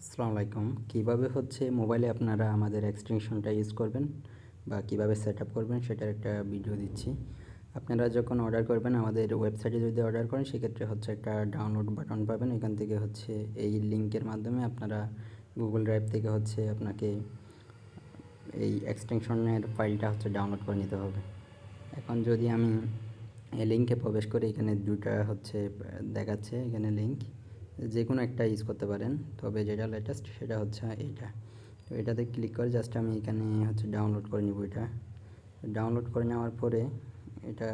আসসালামু আলাইকুম। কীভাবে হচ্ছে মোবাইলে আপনারা আমাদের এক্সটেনশনটা ইউজ করবেন বা কীভাবে সেট আপ করবেন সেটার একটা ভিডিও দিচ্ছি। আপনারা যখন অর্ডার করবেন আমাদের ওয়েবসাইটে যদি অর্ডার করেন সেক্ষেত্রে হচ্ছে একটা ডাউনলোড বাটন পাবেন। এখান থেকে হচ্ছে এই লিঙ্কের মাধ্যমে আপনারা গুগল ড্রাইভ থেকে হচ্ছে আপনাকে এই এক্সটেনশনের ফাইলটা হচ্ছে ডাউনলোড করে নিতে হবে। এখন যদি আমি এই লিঙ্কে প্রবেশ করি, এখানে দুটা হচ্ছে দেখাচ্ছে, এখানে লিঙ্ক যে কোনো একটা ইউজ করতে পারেন, তবে যেটা লেটেস্ট সেটা হচ্ছে এইটা। তো এটাতে ক্লিক করে জাস্ট আমি এখানে হচ্ছে ডাউনলোড করে নিব। এটা ডাউনলোড করে নেওয়ার পরে এটা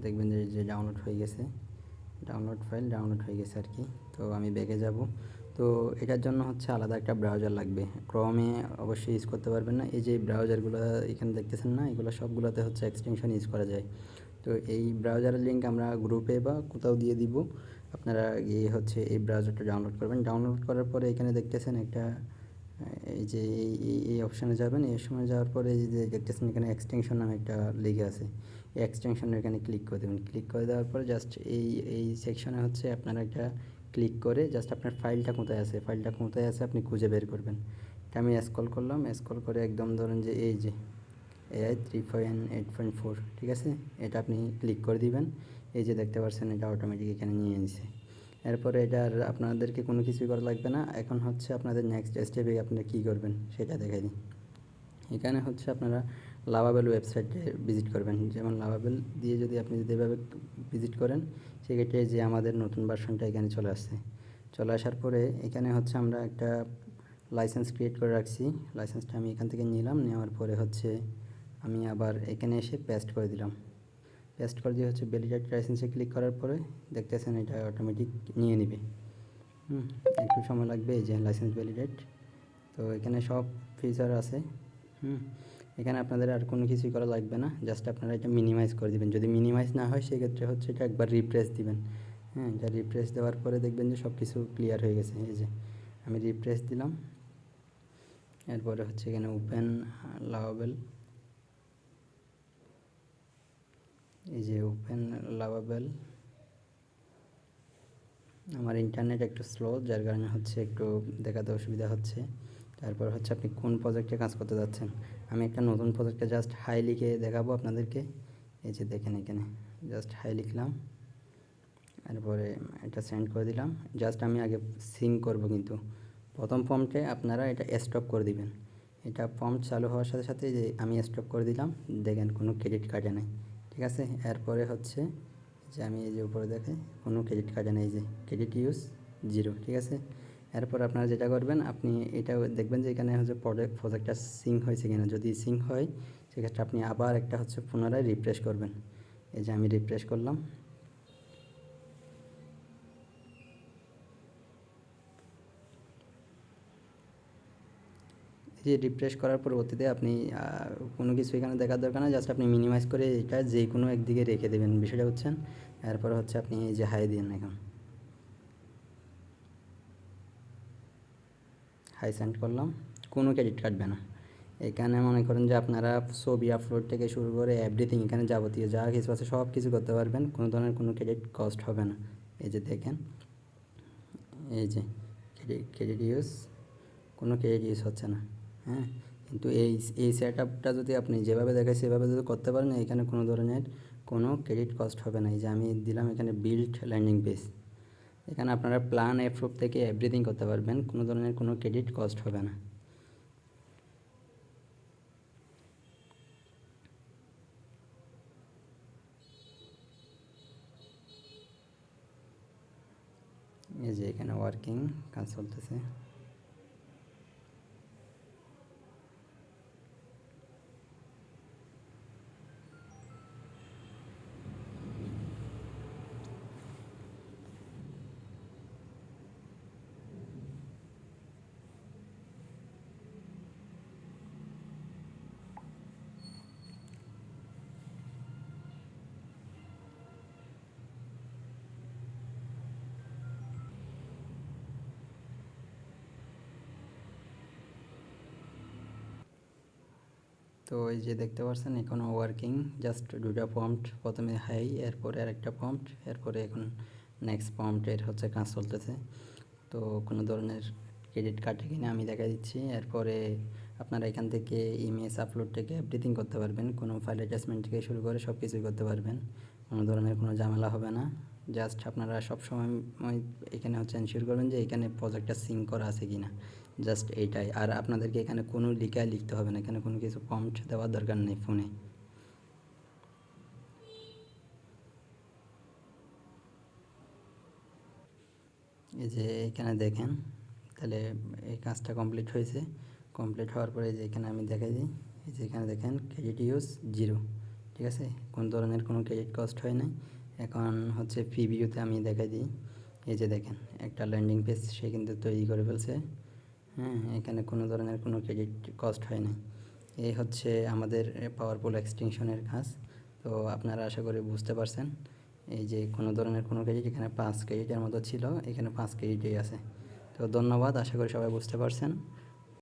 দেখবেন যে ডাউনলোড হয়ে গেছে, ডাউনলোড ফাইল ডাউনলোড হয়ে গেছে আর কি। তো আমি ব্যাকে যাব। তো এটার জন্য হচ্ছে আলাদা একটা ব্রাউজার লাগবে। ক্রমে অবশ্যই ইউজ করতে পারবেন না। এই যে ব্রাউজারগুলো এখানে দেখতেছেন না, এগুলো সবগুলোতে হচ্ছে এক্সটেনশন ইউজ করা যায়। তো এই ব্রাউজারের লিঙ্ক আমরা গ্রুপে বা কোথাও দিয়ে দিব। আপনারা গিয়ে হচ্ছে এই ব্রাউজারটা ডাউনলোড করবেন। ডাউনলোড করার পরে এখানে দেখতেছেন একটা এই যে এই অপশানে যাবেন। এই অপশানে যাওয়ার পরে এই যে দেখতেছেন এখানে এক্সটেনশন নামে একটা লেগে আছে। এই এক্সটেনশনের এখানে ক্লিক করে দেবেন। ক্লিক করে দেওয়ার পরে জাস্ট এই সেকশনে হচ্ছে আপনারা একটা ক্লিক করে জাস্ট আপনার ফাইলটা কোথায় আছে আপনি খুঁজে বের করবেন। এটা আমি স্ক্রল করলাম, স্ক্রল করে একদম ধরেন যে এই যে AI 3.8.4, ঠিক আছে, এটা আপনি ক্লিক করে দিবেন। এই যে দেখতে পাচ্ছেন এটা অটোমেটিক এখানে নিয়ে নিছে। এরপরে এটা আর আপনাদেরকে কোনো কিছুই করা লাগবে না। এখন হচ্ছে আপনাদের নেক্সট স্টেপে আপনারা কী করবেন সেটা দেখাই দিই। এখানে হচ্ছে আপনারা লাভাবেল ওয়েবসাইটে ভিজিট করবেন। যেমন লাভাবেল দিয়ে যদি আপনি এভাবে ভিজিট করেন সেক্ষেত্রে যে আমাদের নতুন ভার্সনটা এখানে চলে আসছে। চলে আসার পরে এখানে হচ্ছে আমরা একটা লাইসেন্স ক্রিয়েট করে রাখছি। লাইসেন্সটা আমি এখান থেকে নিলাম, নেওয়ার পরে হচ্ছে আমি আবার এখানে এসে পেস্ট করে দিলাম। পেস্ট করে দিয়ে হচ্ছে ভ্যালিডেট লাইসেন্সে ক্লিক করার পরে দেখতেছেন এটা অটোমেটিক নিয়ে নেবে। একটু সময় লাগবে। এই যে লাইসেন্স ভ্যালিডেট, তো এখানে সব ফিচার আছে। এখানে আপনাদের আর কোনো কিছুই করা লাগবে না, জাস্ট আপনারা এটা মিনিমাইজ করে দিবেন। যদি মিনিমাইজ না হয় সেক্ষেত্রে হচ্ছে এটা একবার রিফ্রেশ দিবেন। এটা রিফ্রেশ দেওয়ার পরে দেখবেন যে সব কিছু ক্লিয়ার হয়ে গেছে। এই যে আমি রিফ্রেশ দিলাম, এরপরে হচ্ছে এখানে ওপেন লাভাবেল, এই যে ওপেন লাভাবেল। আমার ইন্টারনেট একটু স্লো, যার কারণে হচ্ছে একটু দেখাতে অসুবিধা হচ্ছে। তারপর হচ্ছে আপনি কোন প্রজেক্টে কাজ করতে যাচ্ছেন। আমি একটা নতুন প্রজেক্টে জাস্ট হাই লিখে দেখাবো আপনাদেরকে। এই যে দেখেন এখানে জাস্ট হাই লিখলাম, এরপরে এটা সেন্ড করে দিলাম। জাস্ট আমি আগে সিঙ্ক করব, কিন্তু প্রথম ফর্মটে আপনারা এটা স্টপ করে দিবেন। এটা ফর্ম চালু হওয়ার সাথে সাথে যে আমি স্টপ করে দিলাম, দেখেন কোনো ক্রেডিট কার্ডে নেই, ঠিক আছে। এরপরে হচ্ছে যে আমি এই যে উপরে দেখে কোনো ক্রেডিট কার্ডে নেই, যে ক্রেডিট ইউজ 0, ঠিক আছে। এরপর আপনারা যেটা করবেন, আপনি এটা দেখবেন যে এখানে হচ্ছে প্রজেক্টটা সিঙ্ক হয়েছে কিনা। যদি সিঙ্ক হয় সেক্ষেত্রে আপনি আবার একটা হচ্ছে পুনরায় রিফ্রেশ করবেন। এই যে আমি রিফ্রেশ করলাম। এই যে রিফ্রেশ করার পরবর্তীতে আপনি কোনো কিছু এখানে দেখার দরকার না, জাস্ট আপনি মিনিমাইজ করে এটা যে কোনো একদিকে রেখে দেবেন, বিষয়টা বুঝছেন। এরপর হচ্ছে আপনি এই যে হাই দিন, এখন হাই সেন্ড করলাম, কোনো ক্রেডিট কাটবে না। এখানে মনে করেন যে আপনারা ছবি আপলোড থেকে শুরু করে এভরিথিং, এখানে যাবতীয় যা কিছু আছে সব কিছু করতে পারবেন, কোনো ধরনের কোনো ক্রেডিট কস্ট হবে না। এই যে দেখেন, এই যে ক্রেডিট ইউজ, কোনো ক্রেডিট ইউজ হচ্ছে না। কিন্তু এই সেট আপটা যদি আপনি যেভাবে দেখেন সেভাবে যদি করতে পারেন, এখানে কোনো ধরনের কোনো ক্রেডিট কস্ট হবে না। এই যে আমি দিলাম এখানে বিল্ড ল্যান্ডিং পেজ, এখানে আপনারা প্ল্যান অ্যাপ্রুভ থেকে এভরিথিং করতে পারবেন, কোনো ধরনের কোনো ক্রেডিট কস্ট হবে না। এই যে এখানে ওয়ার্কিং কাজ চলতেছে। তো এই যে দেখতে পাচ্ছেন এখনও ওয়ার্কিং, জাস্ট দুটা প্রম্পট, প্রথমে হাই, এরপরে আরেকটা প্রম্পট, এরপরে এখন নেক্সট প্রম্পটের হচ্ছে কাজ চলতেছে। তো কোনো ধরনের ক্রেডিট কার্ড কিনে আমি দেখা দিচ্ছি। এরপরে আপনারা এখান থেকে ইমেজ আপলোড থেকে এভরিথিং করতে পারবেন, কোনো ফাইল অ্যাটাচমেন্ট থেকে শুরু করে সব কিছুই করতে পারবেন, কোনো ধরনের কোনো ঝামেলা হবে না। জাস্ট আপনারা সবসময় এখানে হচ্ছে এনশিওর করবেন যে এখানে প্রজেক্টটা সিঙ্ক করা আছে কি না, জাস্ট এইটাই। আর আপনাদেরকে এখানে কোনো লিখতে হবে না, এখানে কোনো কিছু প্রম্পট দেওয়ার দরকার নেই ফোনে। এই যে এখানে দেখেন, তাহলে এই কাজটা কমপ্লিট হয়েছে। কমপ্লিট হওয়ার পরে যে এখানে আমি দেখাই দিই, এই যে এখানে দেখেন ক্রেডিট ইউজ 0, ঠিক আছে, কোন ধরনের কোনো ক্রেডিট কস্ট হয় নাই। এখন হচ্ছে প্রিভিউতে আমি দেখাই দিই, এই যে দেখেন একটা ল্যান্ডিং পেজ সে কিন্তু তৈরি করে ফেলছে। হ্যাঁ, এখানে কোনো ধরনের কোনো ক্রেডিট কস্ট হয় নাই। এই হচ্ছে আমাদের পাওয়ারফুল এক্সটেনশনের কাজ। তো আপনারা আশা করি বুঝতে পারছেন। এই যে কোনো ধরনের কোনো ক্রেডিট, এখানে 5 ক্রেডিটের মতো ছিল, এখানে 5 ক্রেডিটই আছে। তো ধন্যবাদ, আশা করি সবাই বুঝতে পারছেন।